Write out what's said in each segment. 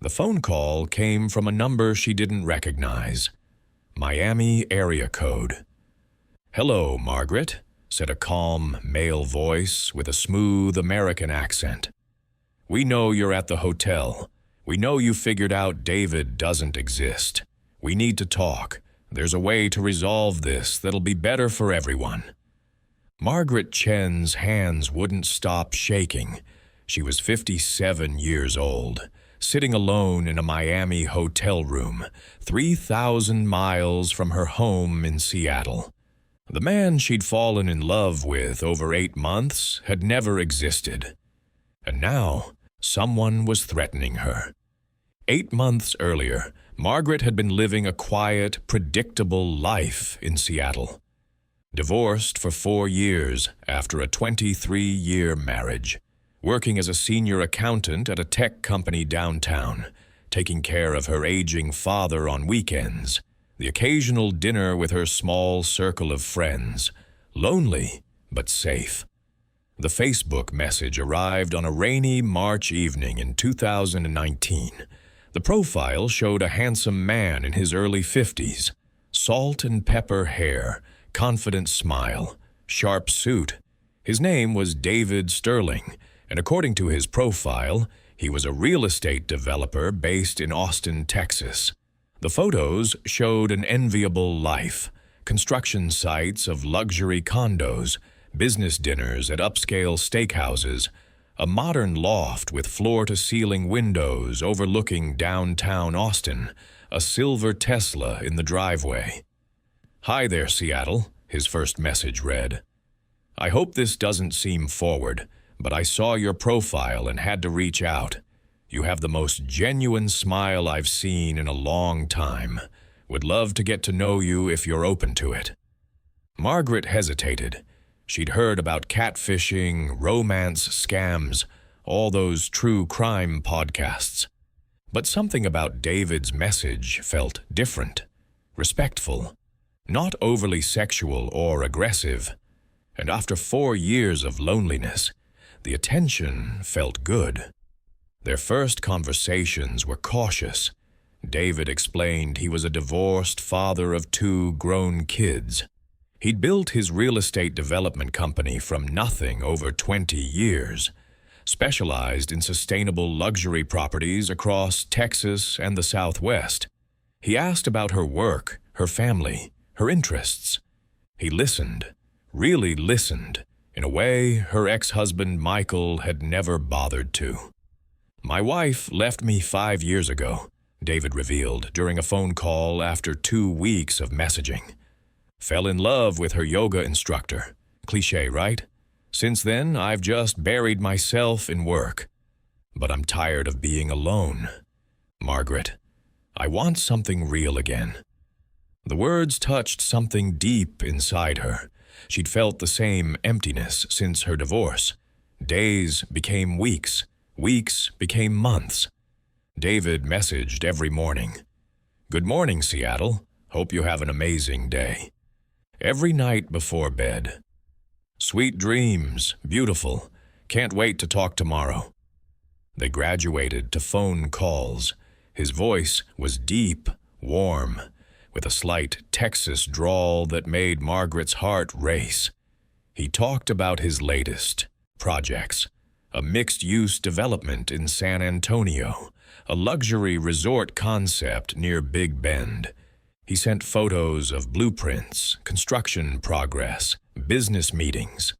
The phone call came from a number she didn't recognize. Miami area code. "Hello, Margaret," said a calm, male voice with a smooth American accent. "We know you're at the hotel. We know you figured out David doesn't exist. We need to talk. There's a way to resolve this that'll be better for everyone." Margaret Chen's hands wouldn't stop shaking. She was 57 years old, sitting alone in a Miami hotel room, 3,000 miles from her home in Seattle. The man she'd fallen in love with over 8 months had never existed. And now, someone was threatening her. 8 months earlier, Margaret had been living a quiet, predictable life in Seattle. Divorced for 4 years after a 23-year marriage, working as a senior accountant at a tech company downtown, taking care of her aging father on weekends, the occasional dinner with her small circle of friends, lonely but safe. The Facebook message arrived on a rainy March evening in 2019. The profile showed a handsome man in his early 50s, salt and pepper hair, confident smile, sharp suit. His name was David Sterling, and according to his profile, he was a real estate developer based in Austin, Texas. The photos showed an enviable life, construction sites of luxury condos, business dinners at upscale steakhouses, a modern loft with floor-to-ceiling windows overlooking downtown Austin, a silver Tesla in the driveway. "Hi there, Seattle," his first message read. "I hope this doesn't seem forward, but I saw your profile and had to reach out. You have the most genuine smile I've seen in a long time. Would love to get to know you if you're open to it." Margaret hesitated. She'd heard about catfishing, romance scams, all those true crime podcasts. But something about David's message felt different, respectful, not overly sexual or aggressive. And after 4 years of loneliness, the attention felt good. Their first conversations were cautious. David explained he was a divorced father of 2 grown kids. He'd built his real estate development company from nothing over 20 years, specialized in sustainable luxury properties across Texas and the Southwest. He asked about her work, her family, her interests. He listened, really listened, in a way her ex-husband Michael had never bothered to. "My wife left me 5 years ago," David revealed during a phone call after 2 weeks of messaging. "Fell in love with her yoga instructor. Cliché, right? Since then, I've just buried myself in work. But I'm tired of being alone. Margaret, I want something real again." The words touched something deep inside her. She'd felt the same emptiness since her divorce. Days became weeks. Weeks became months. David messaged every morning. "Good morning, Seattle. Hope you have an amazing day." Every night before bed. "Sweet dreams, beautiful. Can't wait to talk tomorrow." They graduated to phone calls. His voice was deep, warm, with a slight Texas drawl that made Margaret's heart race. He talked about his latest projects, a mixed-use development in San Antonio, a luxury resort concept near Big Bend. He sent photos of blueprints, construction progress, business meetings.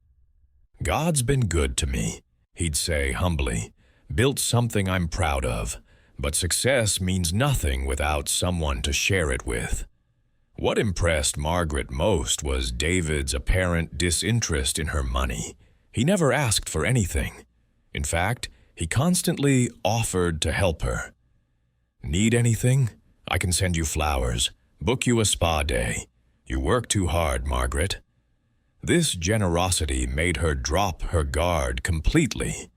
"God's been good to me," he'd say humbly. "Built something I'm proud of. But success means nothing without someone to share it with." What impressed Margaret most was David's apparent disinterest in her money. He never asked for anything. In fact, he constantly offered to help her. "Need anything? I can send you flowers. Book you a spa day. You work too hard, Margaret." This generosity made her drop her guard completely.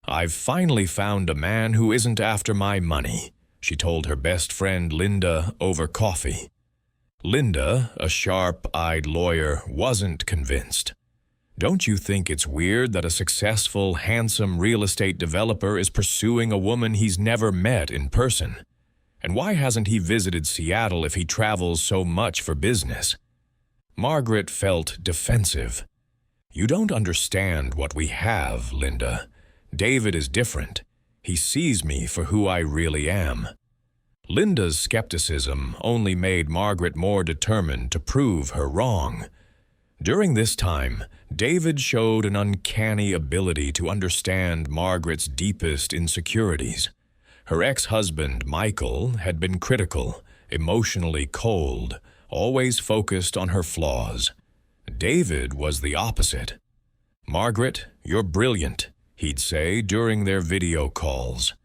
"I've finally found a man who isn't after my money," she told her best friend Linda over coffee. Linda, a sharp-eyed lawyer, wasn't convinced. Don't you think it's weird that a successful, handsome real estate developer is pursuing a woman he's never met in person? And why hasn't he visited Seattle if he travels so much for business? Margaret felt defensive. You don't understand what we have, Linda. David is different. He sees me for who I really am. Linda's skepticism only made Margaret more determined to prove her wrong. During this time, David showed an uncanny ability to understand Margaret's deepest insecurities. Her ex-husband, Michael, had been critical, emotionally cold, always focused on her flaws. David was the opposite. "Margaret, you're brilliant," he'd say during their video calls.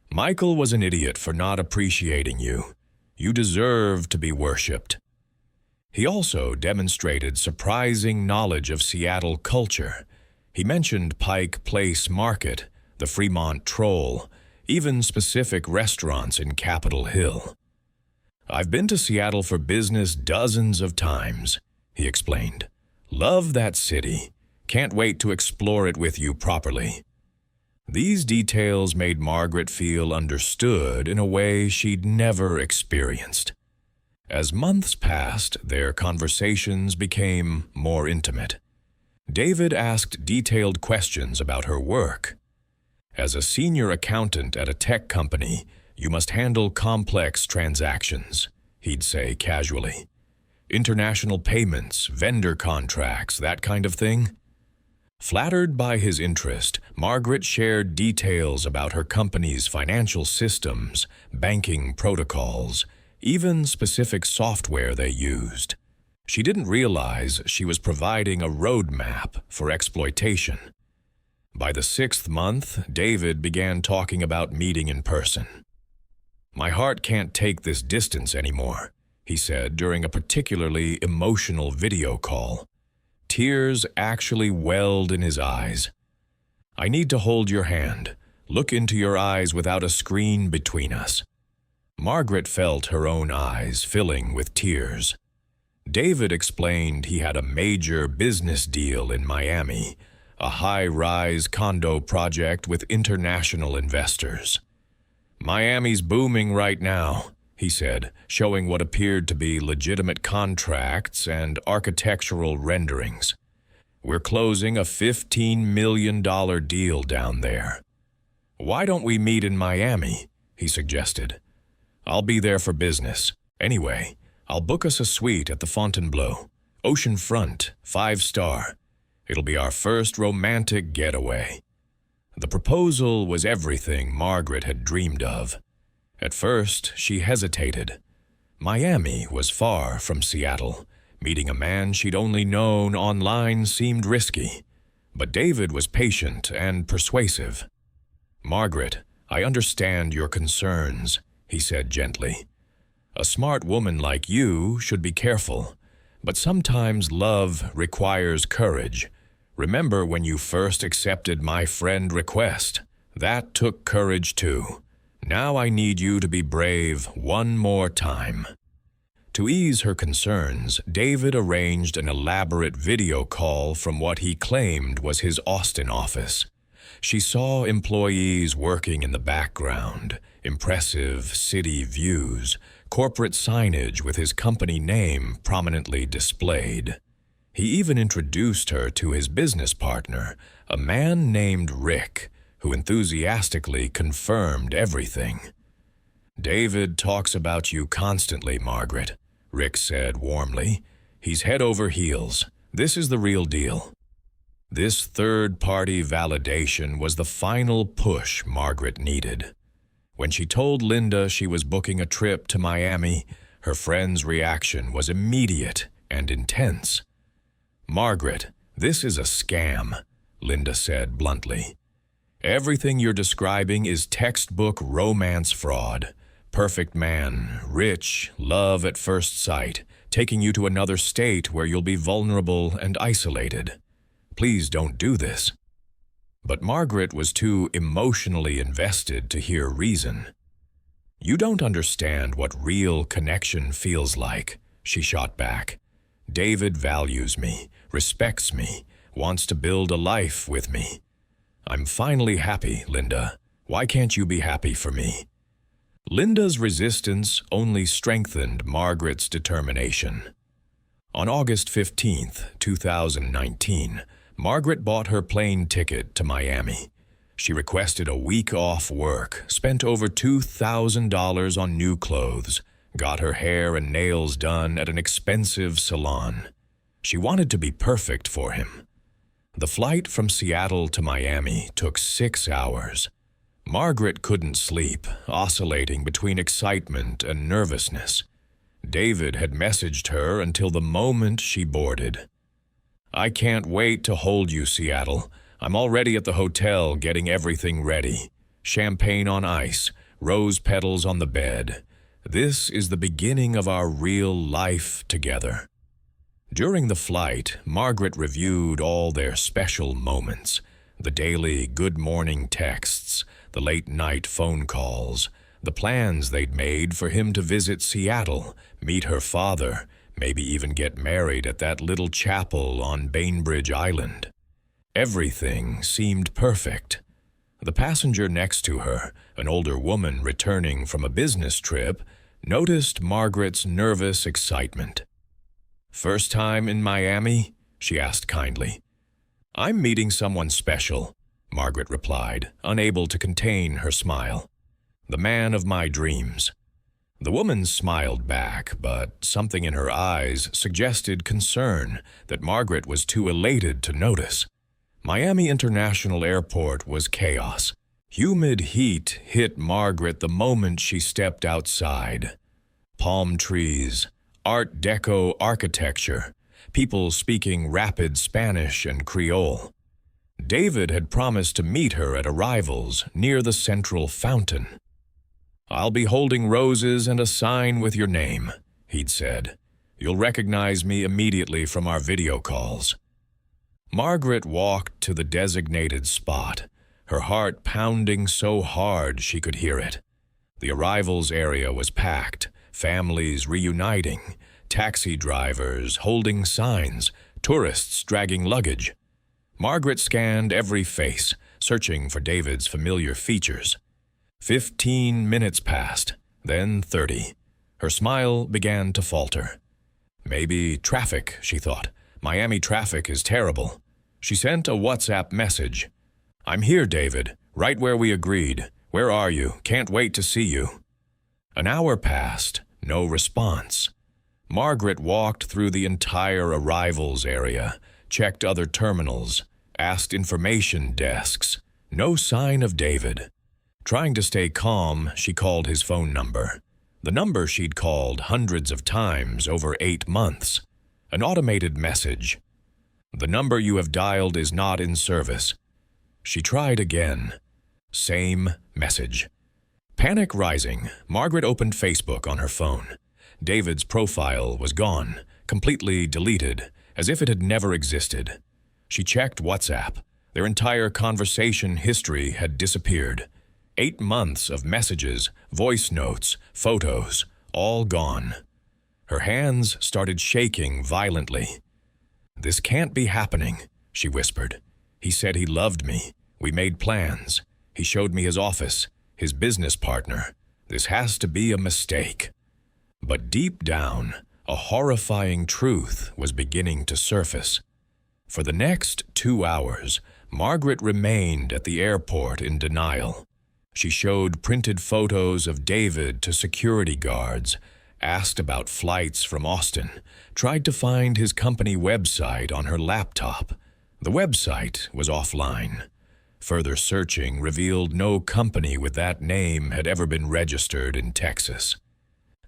"Michael was an idiot for not appreciating you. You deserve to be worshipped." He also demonstrated surprising knowledge of Seattle culture. He mentioned Pike Place Market, the Fremont Troll, even specific restaurants in Capitol Hill. "I've been to Seattle for business dozens of times," he explained. "Love that city. Can't wait to explore it with you properly." These details made Margaret feel understood in a way she'd never experienced. As months passed, their conversations became more intimate. David asked detailed questions about her work. "As a senior accountant at a tech company, you must handle complex transactions," he'd say casually. "International payments, vendor contracts, that kind of thing." Flattered by his interest, Margaret shared details about her company's financial systems, banking protocols, even specific software they used. She didn't realize she was providing a roadmap for exploitation. By the 6th month, David began talking about meeting in person. "My heart can't take this distance anymore," he said during a particularly emotional video call. Tears actually welled in his eyes. "I need to hold your hand, look into your eyes without a screen between us." Margaret felt her own eyes filling with tears. David explained he had a major business deal in Miami, a high-rise condo project with international investors. "Miami's booming right now," he said, showing what appeared to be legitimate contracts and architectural renderings. "We're closing a $15 million deal down there." "Why don't we meet in Miami?" he suggested. "I'll be there for business. Anyway, I'll book us a suite at the Fontainebleau. Oceanfront, 5-star. It'll be our first romantic getaway." The proposal was everything Margaret had dreamed of. At first, she hesitated. Miami was far from Seattle. Meeting a man she'd only known online seemed risky. But David was patient and persuasive. "Margaret, I understand your concerns," he said gently. "A smart woman like you should be careful, but sometimes love requires courage. Remember when you first accepted my friend request? That took courage too. Now I need you to be brave one more time." To ease her concerns, David arranged an elaborate video call from what he claimed was his Austin office. She saw employees working in the background, impressive city views, corporate signage with his company name prominently displayed. He even introduced her to his business partner, a man named Rick, who enthusiastically confirmed everything. "David talks about you constantly, Margaret," Rick said warmly. "He's head over heels. This is the real deal." This third-party validation was the final push Margaret needed. When she told Linda she was booking a trip to Miami, her friend's reaction was immediate and intense. "Margaret, this is a scam," Linda said bluntly. "Everything you're describing is textbook romance fraud. Perfect man, rich, love at first sight, taking you to another state where you'll be vulnerable and isolated. Please don't do this." But Margaret was too emotionally invested to hear reason. "You don't understand what real connection feels like," she shot back. "David values me, respects me, wants to build a life with me. I'm finally happy, Linda. Why can't you be happy for me?" Linda's resistance only strengthened Margaret's determination. On August 15th, 2019, Margaret bought her plane ticket to Miami. She requested a week off work, spent over $2,000 on new clothes, got her hair and nails done at an expensive salon. She wanted to be perfect for him. The flight from Seattle to Miami took 6 hours. Margaret couldn't sleep, oscillating between excitement and nervousness. David had messaged her until the moment she boarded. "I can't wait to hold you, Seattle. I'm already at the hotel getting everything ready. Champagne on ice, rose petals on the bed. This is the beginning of our real life together." During the flight, Margaret reviewed all their special moments, the daily good morning texts, the late-night phone calls, the plans they'd made for him to visit Seattle, meet her father, maybe even get married at that little chapel on Bainbridge Island. Everything seemed perfect. The passenger next to her, an older woman returning from a business trip, noticed Margaret's nervous excitement. "First time in Miami?" she asked kindly. "I'm meeting someone special," Margaret replied, unable to contain her smile. "The man of my dreams." The woman smiled back, but something in her eyes suggested concern that Margaret was too elated to notice. Miami International Airport was chaos. Humid heat hit Margaret the moment she stepped outside. Palm trees, Art Deco architecture, people speaking rapid Spanish and Creole. David had promised to meet her at arrivals near the central fountain. "I'll be holding roses and a sign with your name," he'd said. "You'll recognize me immediately from our video calls." Margaret walked to the designated spot, her heart pounding so hard she could hear it. The arrivals area was packed, families reuniting, taxi drivers holding signs, tourists dragging luggage. Margaret scanned every face, searching for David's familiar features. 15 minutes passed, then 30. Her smile began to falter. Maybe traffic, she thought. Miami traffic is terrible. She sent a WhatsApp message. "I'm here, David, right where we agreed. Where are you? Can't wait to see you." An hour passed, no response. Margaret walked through the entire arrivals area, checked other terminals, asked information desks. No sign of David. Trying to stay calm, she called his phone number. The number she'd called hundreds of times over 8 months. An automated message. "The number you have dialed is not in service." She tried again. Same message. Panic rising, Margaret opened Facebook on her phone. David's profile was gone, completely deleted, as if it had never existed. She checked WhatsApp. Their entire conversation history had disappeared. 8 months of messages, voice notes, photos, all gone. Her hands started shaking violently. "This can't be happening," she whispered. "He said he loved me. We made plans. He showed me his office, his business partner. This has to be a mistake." But deep down, a horrifying truth was beginning to surface. For the next 2 hours, Margaret remained at the airport in denial. She showed printed photos of David to security guards, asked about flights from Austin, tried to find his company website on her laptop. The website was offline. Further searching revealed no company with that name had ever been registered in Texas.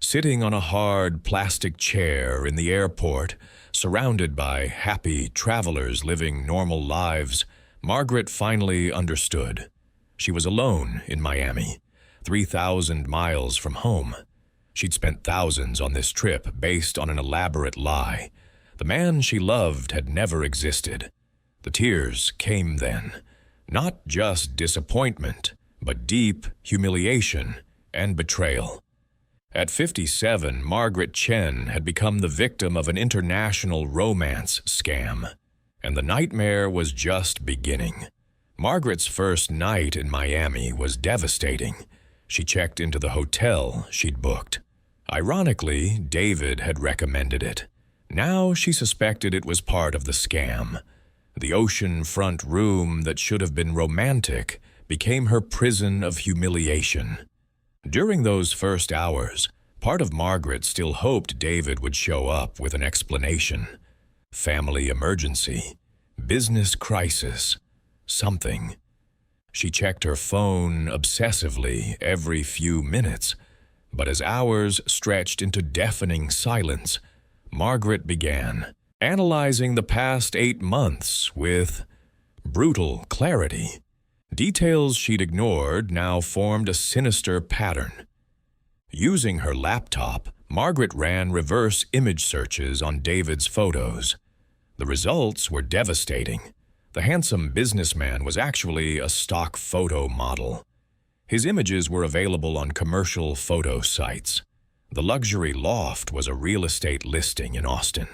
Sitting on a hard plastic chair in the airport, surrounded by happy travelers living normal lives, Margaret finally understood. She was alone in Miami, 3,000 miles from home. She'd spent thousands on this trip based on an elaborate lie. The man she loved had never existed. The tears came then. Not just disappointment, but deep humiliation and betrayal. At 57, Margaret Chen had become the victim of an international romance scam. and the nightmare was just beginning. Margaret's first night in Miami was devastating. She checked into the hotel she'd booked. Ironically, David had recommended it. Now she suspected it was part of the scam. The ocean-front room that should have been romantic became her prison of humiliation. During those first hours, part of Margaret still hoped David would show up with an explanation. Family emergency, business crisis, something. She checked her phone obsessively every few minutes, but as hours stretched into deafening silence, Margaret began analyzing the past 8 months with brutal clarity. Details she'd ignored now formed a sinister pattern. Using her laptop, Margaret ran reverse image searches on David's photos. The results were devastating. The handsome businessman was actually a stock photo model. His images were available on commercial photo sites. The luxury loft was a real estate listing in Austin.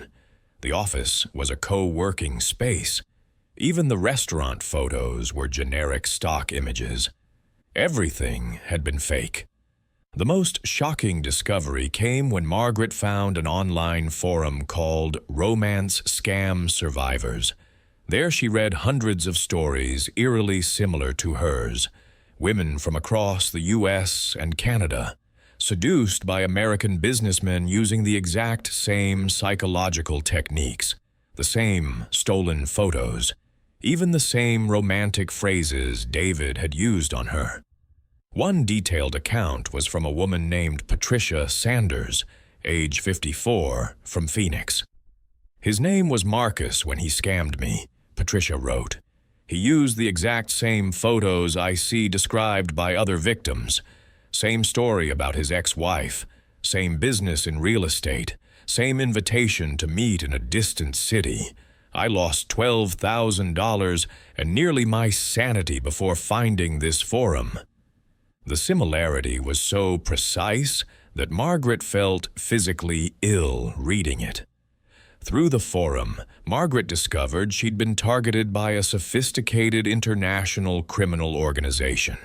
The office was a co-working space. Even the restaurant photos were generic stock images. Everything had been fake. The most shocking discovery came when Margaret found an online forum called Romance Scam Survivors. There she read hundreds of stories eerily similar to hers. Women from across the U.S. and Canada, seduced by American businessmen using the exact same psychological techniques, the same stolen photos, even the same romantic phrases David had used on her. One detailed account was from a woman named Patricia Sanders, age 54, from Phoenix. "His name was Marcus when he scammed me," Patricia wrote. "He used the exact same photos I see described by other victims. Same story about his ex-wife, same business in real estate, same invitation to meet in a distant city. I lost $12,000 and nearly my sanity before finding this forum." The similarity was so precise that Margaret felt physically ill reading it. Through the forum, Margaret discovered she'd been targeted by a sophisticated international criminal organization.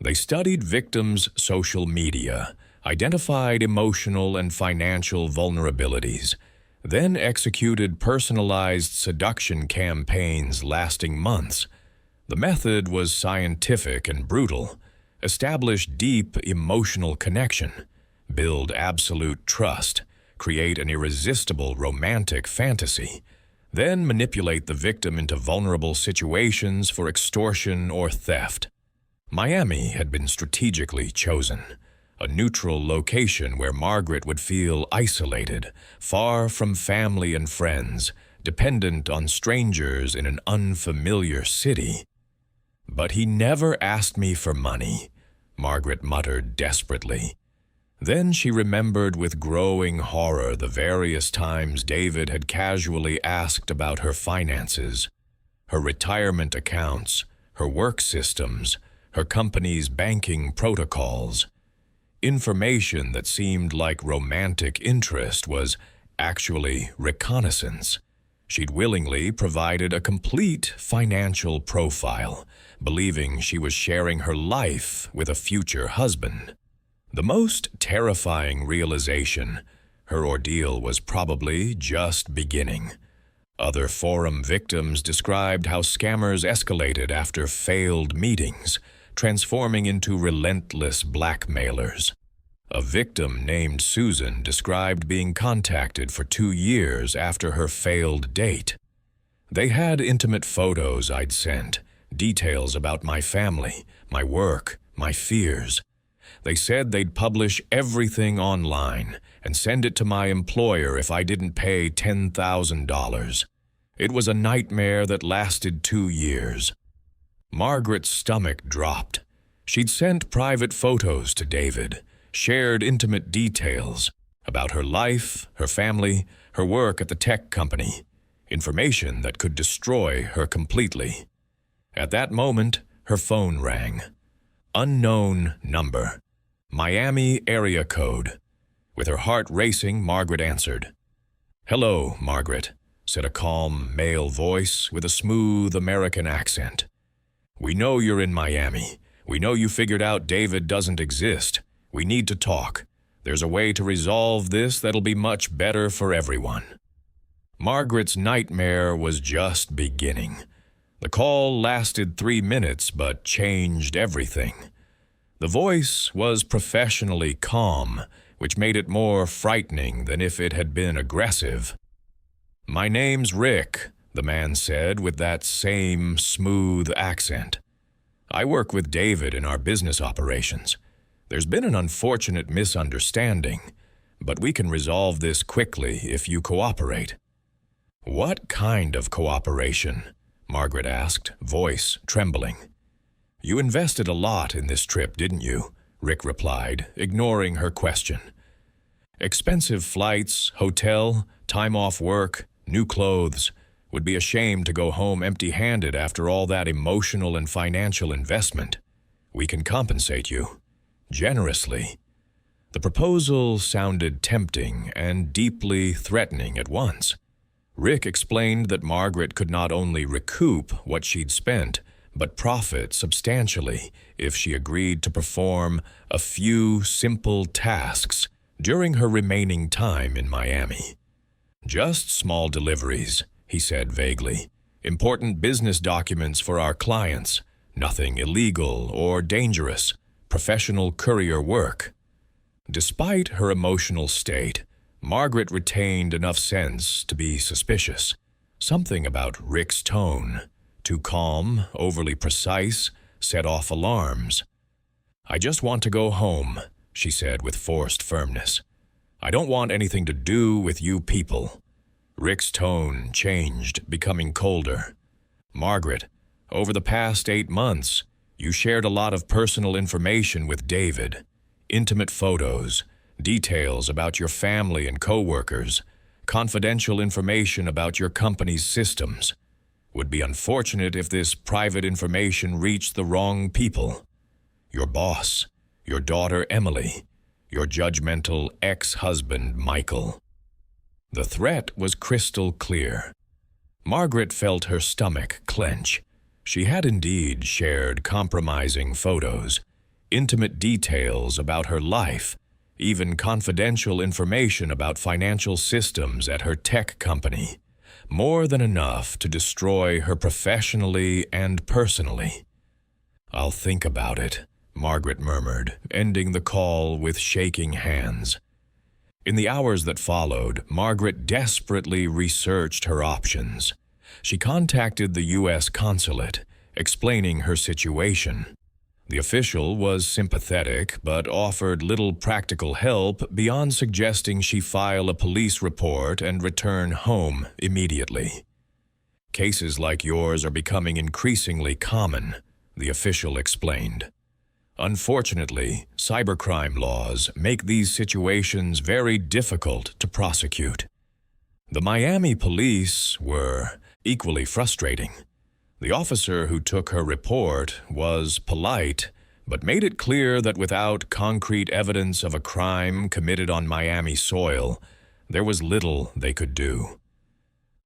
They studied victims' social media, identified emotional and financial vulnerabilities, then executed personalized seduction campaigns lasting months. The method was scientific and brutal. Establish deep emotional connection, build absolute trust, create an irresistible romantic fantasy, then manipulate the victim into vulnerable situations for extortion or theft. Miami had been strategically chosen, a neutral location where Margaret would feel isolated, far from family and friends, dependent on strangers in an unfamiliar city. "But he never asked me for money," Margaret muttered desperately. Then she remembered with growing horror the various times David had casually asked about her finances, her retirement accounts, her work systems, her company's banking protocols. Information that seemed like romantic interest was actually reconnaissance. She'd willingly provided a complete financial profile, believing she was sharing her life with a future husband. The most terrifying realization, her ordeal was probably just beginning. Other forum victims described how scammers escalated after failed meetings, transforming into relentless blackmailers. A victim named Susan described being contacted for 2 years after her failed date. "They had intimate photos I'd sent, details about my family, my work, my fears. They said they'd publish everything online and send it to my employer if I didn't pay $10,000. It was a nightmare that lasted 2 years. Margaret's stomach dropped. She'd sent private photos to David, shared intimate details about her life, her family, her work at the tech company, information that could destroy her completely. At that moment, her phone rang. Unknown number. Miami area code. With her heart racing, Margaret answered. "Hello, Margaret. said a calm male voice with a smooth American accent. "We know you're in Miami. We know you figured out David doesn't exist. We need to talk. There's a way to resolve this that'll be much better for everyone." Margaret's nightmare was just beginning. The call lasted 3 minutes, but changed everything. The voice was professionally calm, which made it more frightening than if it had been aggressive. "My name's Rick," the man said with that same smooth accent. "I work with David in our business operations. There's been an unfortunate misunderstanding, but we can resolve this quickly if you cooperate." "What kind of cooperation?" Margaret asked, voice trembling. "You invested a lot in this trip, didn't you?" Rick replied, ignoring her question. "Expensive flights, hotel, time off work, new clothes. Would be a shame to go home empty-handed after all that emotional and financial investment. We can compensate you. Generously." The proposal sounded tempting and deeply threatening at once. Rick explained that Margaret could not only recoup what she'd spent, but profit substantially if she agreed to perform a few simple tasks during her remaining time in Miami. "Just small deliveries," he said vaguely. "Important business documents for our clients. Nothing illegal or dangerous. Professional courier work." Despite her emotional state, Margaret retained enough sense to be suspicious. Something about Rick's tone, too calm, overly precise, set off alarms. "I just want to go home," she said with forced firmness. "I don't want anything to do with you people." Rick's tone changed, becoming colder. "Margaret, over the past 8 months, you shared a lot of personal information with David. Intimate photos, details about your family and co-workers, confidential information about your company's systems. Would be unfortunate if this private information reached the wrong people. Your boss, your daughter Emily, your judgmental ex-husband Michael." The threat was crystal clear. Margaret felt her stomach clench. She had indeed shared compromising photos, intimate details about her life, even confidential information about financial systems at her tech company. More than enough to destroy her professionally and personally. "I'll think about it," Margaret murmured, ending the call with shaking hands. In the hours that followed, Margaret desperately researched her options. She contacted the U.S. consulate, explaining her situation. The official was sympathetic, but offered little practical help beyond suggesting she file a police report and return home immediately. "Cases like yours are becoming increasingly common," the official explained. "Unfortunately, cybercrime laws make these situations very difficult to prosecute." The Miami police were equally frustrating. The officer who took her report was polite, but made it clear that without concrete evidence of a crime committed on Miami soil, there was little they could do.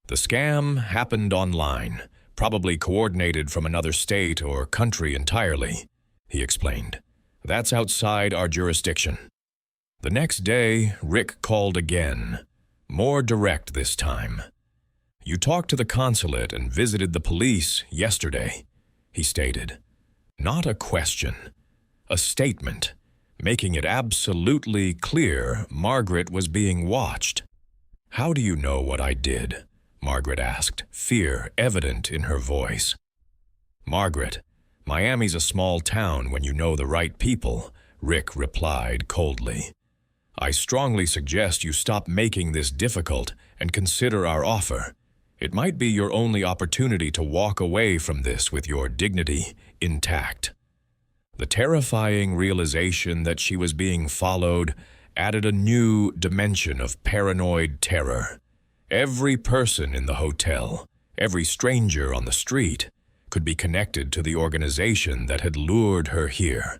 "The scam happened online, probably coordinated from another state or country entirely," he explained. "That's outside our jurisdiction." The next day, Rick called again, more direct this time. "You talked to the consulate and visited the police yesterday," he stated. Not a question, a statement, making it absolutely clear Margaret was being watched. "How do you know what I did?" Margaret asked, fear evident in her voice. "Margaret, Miami's a small town when you know the right people," Rick replied coldly. "I strongly suggest you stop making this difficult and consider our offer. It might be your only opportunity to walk away from this with your dignity intact." The terrifying realization that she was being followed added a new dimension of paranoid terror. Every person in the hotel, every stranger on the street, could be connected to the organization that had lured her here.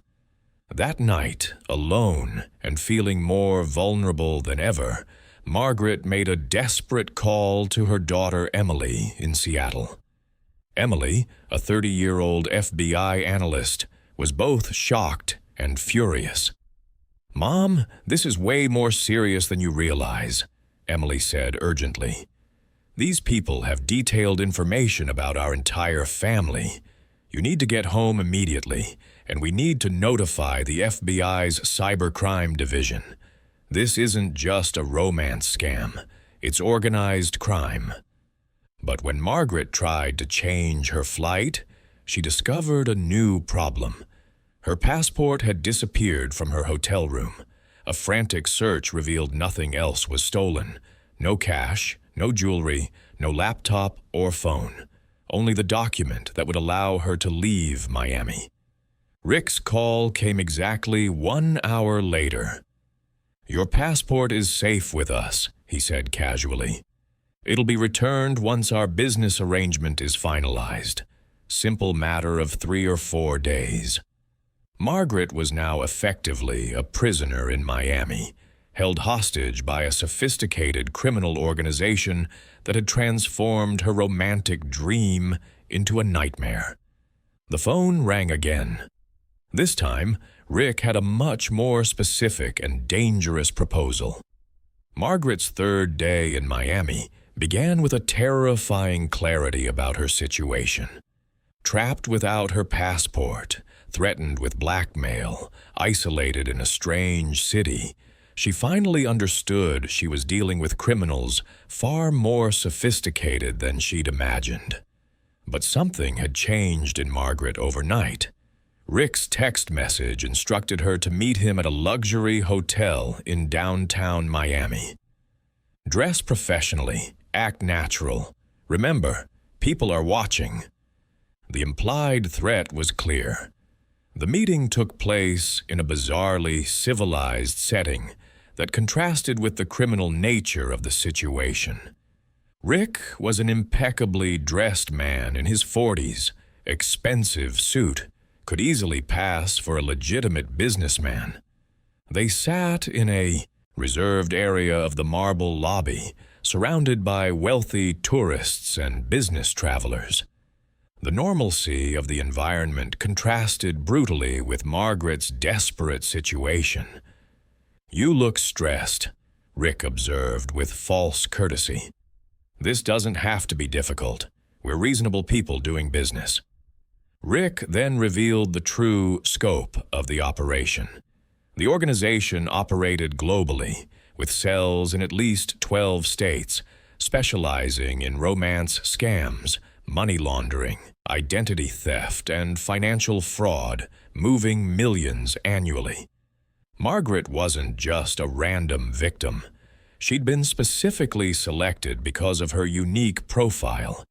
That night, alone and feeling more vulnerable than ever, Margaret made a desperate call to her daughter Emily in Seattle. Emily, a 30-year-old FBI analyst, was both shocked and furious. "Mom, this is way more serious than you realize," Emily said urgently. "These people have detailed information about our entire family. You need to get home immediately, and we need to notify the FBI's Cybercrime Division. This isn't just a romance scam. It's organized crime." But when Margaret tried to change her flight, she discovered a new problem. Her passport had disappeared from her hotel room. A frantic search revealed nothing else was stolen. No cash, no jewelry, no laptop or phone. Only the document that would allow her to leave Miami. Rick's call came exactly 1 hour later. "Your passport is safe with us," he said casually. "It'll be returned once our business arrangement is finalized. Simple matter of 3 or 4 days." Margaret was now effectively a prisoner in Miami, held hostage by a sophisticated criminal organization that had transformed her romantic dream into a nightmare. The phone rang again. This time, Rick had a much more specific and dangerous proposal. Margaret's third day in Miami began with a terrifying clarity about her situation. Trapped without her passport, threatened with blackmail, isolated in a strange city, she finally understood she was dealing with criminals far more sophisticated than she'd imagined. But something had changed in Margaret overnight. Rick's text message instructed her to meet him at a luxury hotel in downtown Miami. "Dress professionally, act natural. Remember, people are watching." The implied threat was clear. The meeting took place in a bizarrely civilized setting that contrasted with the criminal nature of the situation. Rick was an impeccably dressed man in his 40s, expensive suit, could easily pass for a legitimate businessman. They sat in a reserved area of the marble lobby, surrounded by wealthy tourists and business travelers. The normalcy of the environment contrasted brutally with Margaret's desperate situation. "You look stressed," Rick observed with false courtesy. "This doesn't have to be difficult. We're reasonable people doing business." Rick then revealed the true scope of the operation. The organization operated globally, with cells in at least 12 states, specializing in romance scams, money laundering, identity theft, and financial fraud, moving millions annually. Margaret wasn't just a random victim. She'd been specifically selected because of her unique profile.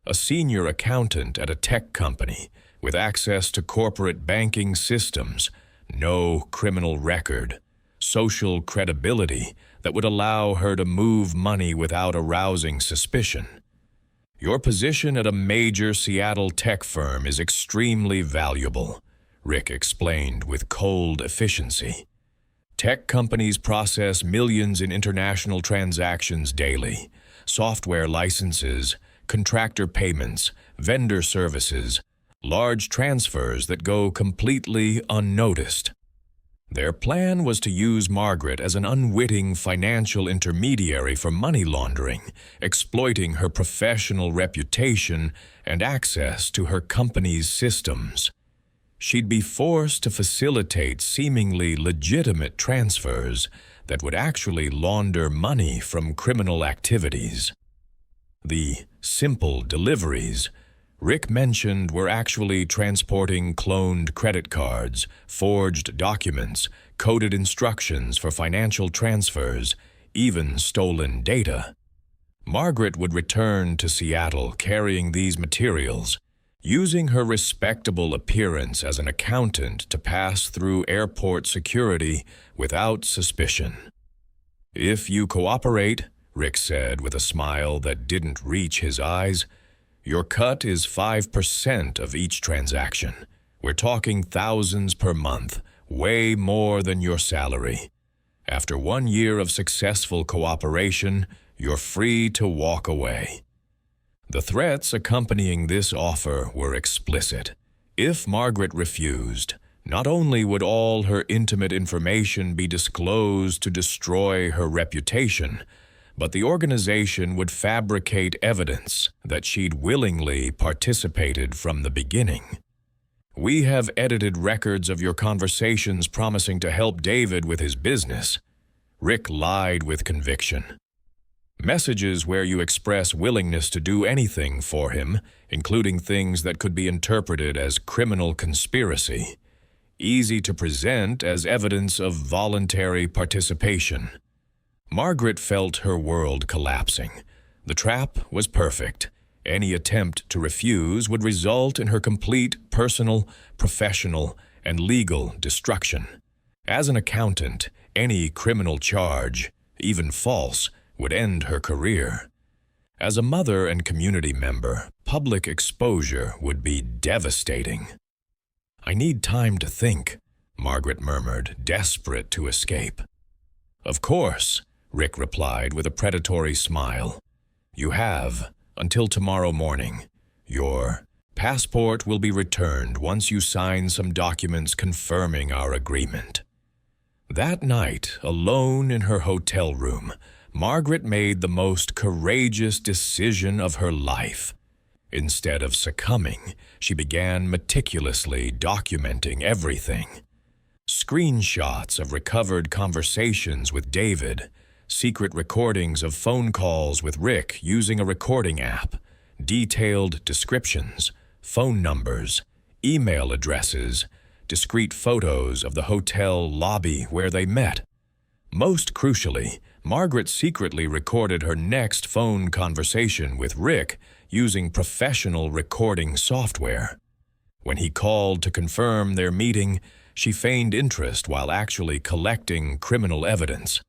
A senior accountant at a tech company with access to corporate banking systems, no criminal record, social credibility that would allow her to move money without arousing suspicion. "Your position at a major Seattle tech firm is extremely valuable," Rick explained with cold efficiency. "Tech companies process millions in international transactions daily, software licenses, contractor payments, vendor services, large transfers that go completely unnoticed." Their plan was to use Margaret as an unwitting financial intermediary for money laundering, exploiting her professional reputation and access to her company's systems. She'd be forced to facilitate seemingly legitimate transfers that would actually launder money from criminal activities. The simple deliveries Rick mentioned were actually transporting cloned credit cards, forged documents, coded instructions for financial transfers, even stolen data. Margaret would return to Seattle carrying these materials, using her respectable appearance as an accountant to pass through airport security without suspicion. "If you cooperate," Rick said with a smile that didn't reach his eyes, "your cut is 5% of each transaction. We're talking thousands per month, way more than your salary. After 1 year of successful cooperation, you're free to walk away. The threats accompanying this offer were explicit. If Margaret refused, not only would all her intimate information be disclosed to destroy her reputation, but the organization would fabricate evidence that she'd willingly participated from the beginning. We have edited records of your conversations promising to help David with his business. Rick lied with conviction. Messages where you express willingness to do anything for him, including things that could be interpreted as criminal conspiracy. Easy to present as evidence of voluntary participation. Margaret felt her world collapsing. The trap was perfect. Any attempt to refuse would result in her complete personal, professional, and legal destruction. As an accountant, any criminal charge, even false, would end her career. As a mother and community member, public exposure would be devastating. "I need time to think," Margaret murmured, desperate to escape. "Of course," Rick replied with a predatory smile. "You have until tomorrow morning. Your passport will be returned once you sign some documents confirming our agreement." That night, alone in her hotel room, Margaret made the most courageous decision of her life. Instead of succumbing, she began meticulously documenting everything. Screenshots of recovered conversations with David, secret recordings of phone calls with Rick using a recording app, detailed descriptions, phone numbers, email addresses, discrete photos of the hotel lobby where they met. Most crucially, Margaret secretly recorded her next phone conversation with Rick using professional recording software. When he called to confirm their meeting, she feigned interest while actually collecting criminal evidence.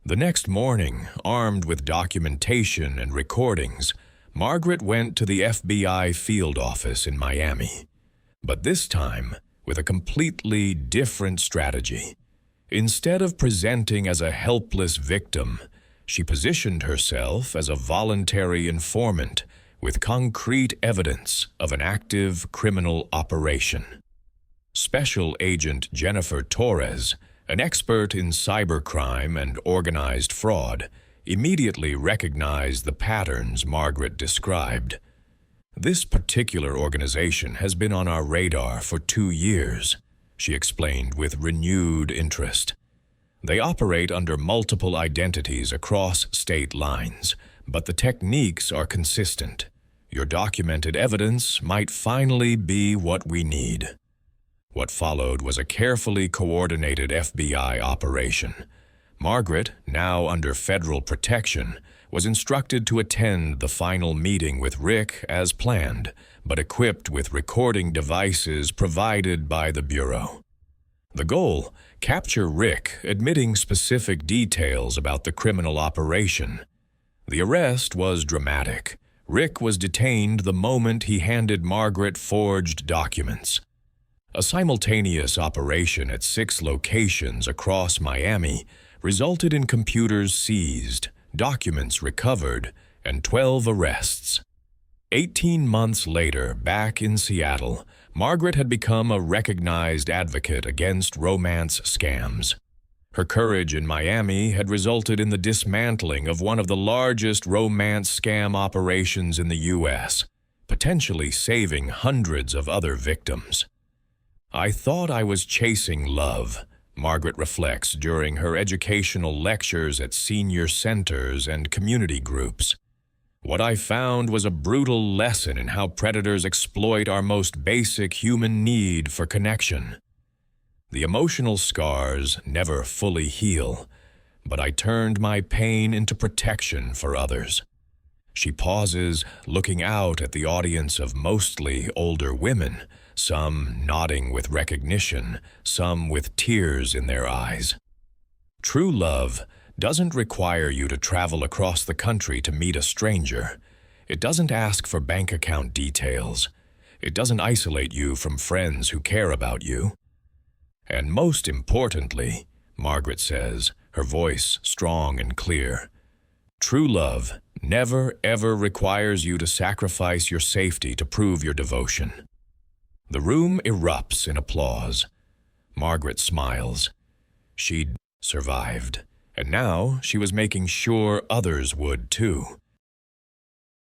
The next morning, armed with documentation and recordings, Margaret went to the FBI field office in Miami. But this time, with a completely different strategy. Instead of presenting as a helpless victim, she positioned herself as a voluntary informant with concrete evidence of an active criminal operation. Special Agent Jennifer Torres, an expert in cybercrime and organized fraud, immediately recognized the patterns Margaret described. "This particular organization has been on our radar for 2 years," she explained with renewed interest. "They operate under multiple identities across state lines, but the techniques are consistent. Your documented evidence might finally be what we need." What followed was a carefully coordinated FBI operation. Margaret, now under federal protection, was instructed to attend the final meeting with Rick as planned, but equipped with recording devices provided by the Bureau. The goal: capture Rick admitting specific details about the criminal operation. The arrest was dramatic. Rick was detained the moment he handed Margaret forged documents. A simultaneous operation at 6 locations across Miami resulted in computers seized, documents recovered, and 12 arrests. 18 months later, back in Seattle, Margaret had become a recognized advocate against romance scams. Her courage in Miami had resulted in the dismantling of one of the largest romance scam operations in the U.S., potentially saving hundreds of other victims. "I thought I was chasing love," Margaret reflects during her educational lectures at senior centers and community groups. "What I found was a brutal lesson in how predators exploit our most basic human need for connection. The emotional scars never fully heal, but I turned my pain into protection for others." She pauses, looking out at the audience of mostly older women, some nodding with recognition, some with tears in their eyes. True love doesn't require you to travel across the country to meet a stranger. It doesn't ask for bank account details. It doesn't isolate you from friends who care about you. And most importantly, Margaret says, her voice strong and clear. True love never, ever requires you to sacrifice your safety to prove your devotion. The room erupts in applause. Margaret smiles. She'd survived, and now she was making sure others would too.